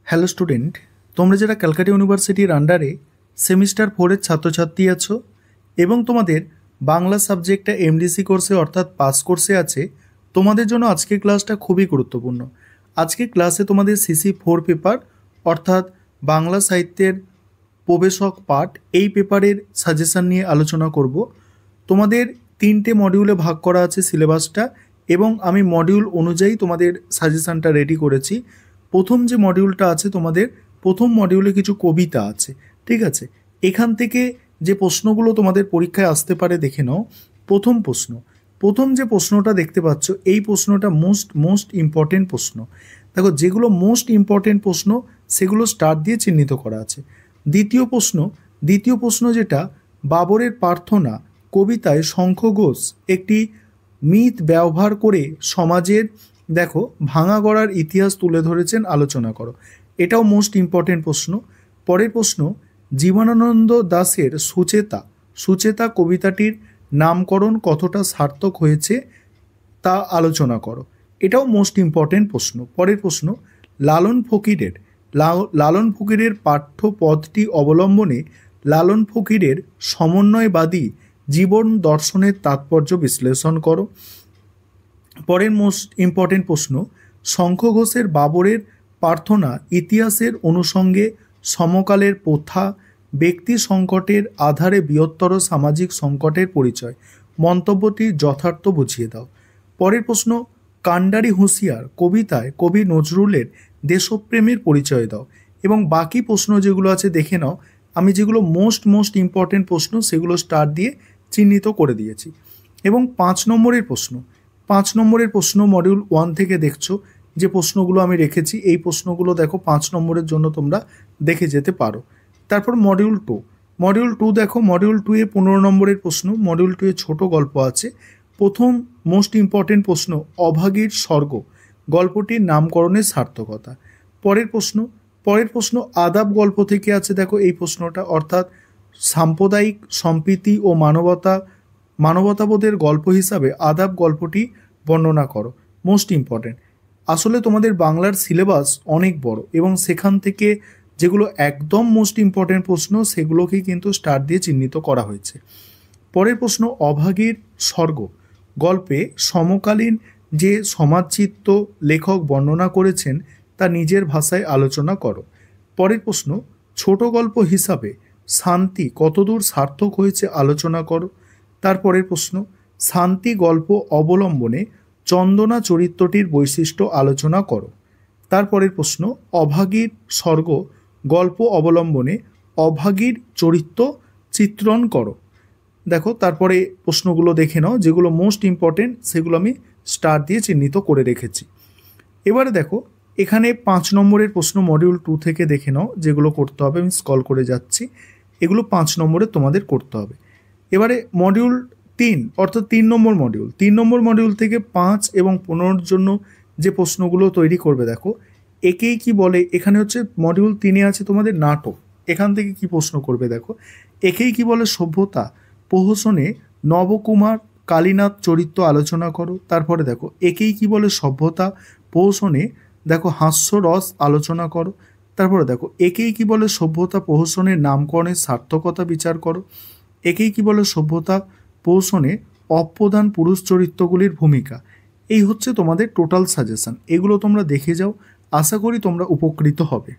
Hello student, তোমরা যারা ক্যালকাটা ইউনিভার্সিটির আন্ডারে সেমিস্টার 4-এর ছাত্রছাত্রী আছো এবং তোমাদের বাংলা সাবজেক্টটা এমডিসি কোর্সে অর্থাৎ পাস কোর্সে আছে, তোমাদের জন্য আজকের ক্লাসটা খুবই গুরুত্বপূর্ণ। আজকের ক্লাসে তোমাদের CC4 পেপার অর্থাৎ বাংলা সাহিত্যের প্রবেশক পাঠ এই পেপারের সাজেশান নিয়ে আলোচনা করব। তোমাদের 3টে মডিউলে ভাগ করা আছে সিলেবাসটা এবং আমি মডিউল অনুযায়ী তোমাদের সাজেশানটা রেডি করেছি। প্রথম যে মডিউলটা আছে তোমাদের প্রথম মডিউলে কিছু কবিতা আছে, ঠিক আছে। এখান থেকে যে প্রশ্নগুলো তোমাদের পরীক্ষায় আসতে পারে দেখে নাও। প্রথম যে প্রশ্নটা দেখতে পাচ্ছ এই প্রশ্নটা মোস্ট ইম্পর্টেন্ট প্রশ্ন। দেখো, যেগুলো মোস্ট ইম্পর্টেন্ট প্রশ্ন সেগুলো স্টার দিয়ে চিহ্নিত করা আছে। দ্বিতীয় প্রশ্ন যেটা, বাবরের প্রার্থনা কবিতায় শঙ্খ ঘোষ একটি মিথ ব্যবহার করে সমাজের দেখো ভাঙা গড়ার ইতিহাস তুলে ধরেছেন, আলোচনা করো। এটাও মোস্ট ইম্পর্টেন্ট প্রশ্ন। পরের প্রশ্ন, জীবনানন্দ দাশের সুচেতা কবিতাটির নামকরণ কতটা সার্থক হয়েছে তা আলোচনা করো। এটাও মোস্ট ইম্পর্টেন্ট প্রশ্ন। পরের প্রশ্ন, লালন ফকিরের পাঠ্য পদটি অবলম্বনে লালন ফকিরের সমন্বয়বাদী জীবন দর্শনের তাৎপর্য বিশ্লেষণ করো। পরের মোস্ট ইম্পর্টেন্ট প্রশ্ন, শঙ্খ ঘোষের বাবরের প্রার্থনা ইতিহাসের অনুষঙ্গে সমকালের প্রথা ব্যক্তি সংকটের আধারে বৃহত্তর সামাজিক সংকটের পরিচয়, মন্তব্যটি যথার্থ বুঝিয়ে দাও। পরের প্রশ্ন, কান্ডারি হুঁশিয়ার কবিতায় কবি নজরুলের দেশপ্রেমের পরিচয় দাও। এবং বাকি প্রশ্ন যেগুলো আছে দেখে নাও। আমি যেগুলো মোস্ট ইম্পর্টেন্ট প্রশ্ন সেগুলো স্টার দিয়ে চিহ্নিত করে দিয়েছি। এবং 5 নম্বরের প্রশ্ন মডিউল 1 থেকে দেখছো যে প্রশ্নগুলো আমি রেখেছি, এই প্রশ্নগুলো দেখো 5 নম্বরের জন্য তোমরা দেখে যেতে পারো। তারপর মডিউল 2 দেখো, মডিউল 2 এ 15 নম্বরের প্রশ্ন। মডিউল 2 এ ছোট গল্প আছে। প্রথম মোস্ট ইম্পর্টেন্ট প্রশ্ন, অভাগীর স্বর্গ গল্পটির নামকরণের সার্থকতা। পরের প্রশ্ন আদাব গল্প থেকে আছে, দেখো এই প্রশ্নটা, অর্থাৎ সাম্প্রদায়িক সম্প্রীতি ও মানবতাবোধের গল্প হিসাবে আদাব গল্পটি বর্ণনা করো। Most important. আসলে তোমাদের বাংলার সিলেবাস অনেক বড় এবং সেখান থেকে যেগুলো একদম মোস্ট ইম্পর্টেন্ট প্রশ্ন সেগুলোকেই কিন্তু স্টার দিয়ে চিহ্নিত করা হয়েছে। পরের প্রশ্ন, অভাগীর স্বর্গ গল্পে সমকালীন যে সমাজচিত্র লেখক বর্ণনা করেছেন তা নিজের ভাষায় আলোচনা করো। পরের প্রশ্ন, ছোট গল্প হিসাবে শান্তি কতদূর সার্থক হয়েছে আলোচনা করো। তারপরের প্রশ্ন, শান্তি গল্প অবলম্বনে চন্দনা চরিত্রটির বৈশিষ্ট্য আলোচনা করো। তারপরের প্রশ্ন, অভাগীর স্বর্গ গল্প অবলম্বনে অভাগীর চরিত্র চিত্রণ করো। দেখো, তারপরে প্রশ্নগুলো দেখে নাও, যেগুলো মোস্ট ইম্পর্টেন্ট সেগুলো আমি স্টার দিয়ে চিহ্নিত করে রেখেছি। এবারে দেখো, এখানে 5 নম্বরের প্রশ্ন মডিউল 2 থেকে দেখে নাও, যেগুলো করতে হবে আমি স্ক্রল করে যাচ্ছি। এগুলো 5 নম্বরে তোমাদের করতে হবে। এবারে মডিউল 3 অর্থাৎ 3 নম্বর মডিউল থেকে 5 এবং 15 জন্য যে প্রশ্নগুলো তৈরি করবে, দেখো একেই কি বলে। এখানে হচ্ছে মডিউল 3 আছে তোমাদের নাটক। এখান থেকে কি প্রশ্ন করবে, দেখো একেই কি বলে সভ্যতা প্রহসনে নবকুমার কালীনাথ চরিত্র আলোচনা করো। তারপরে দেখো একেই কি বলে সভ্যতা প্রহসনে দেখো হাস্যরস আলোচনা করো। তারপরে দেখো একেই কি বলে সভ্যতা প্রহসনের নামকরণের সার্থকতা বিচার করো। একেই কি বলে সভ্যতা প্রহসনে অপ্রধান পুরুষ চরিত্রগুলির ভূমিকা। এই হচ্ছে তোমাদের টোটাল সাজেশন। এগুলো তোমরা দেখে যাও, আশা করি তোমরা উপকৃত হবে।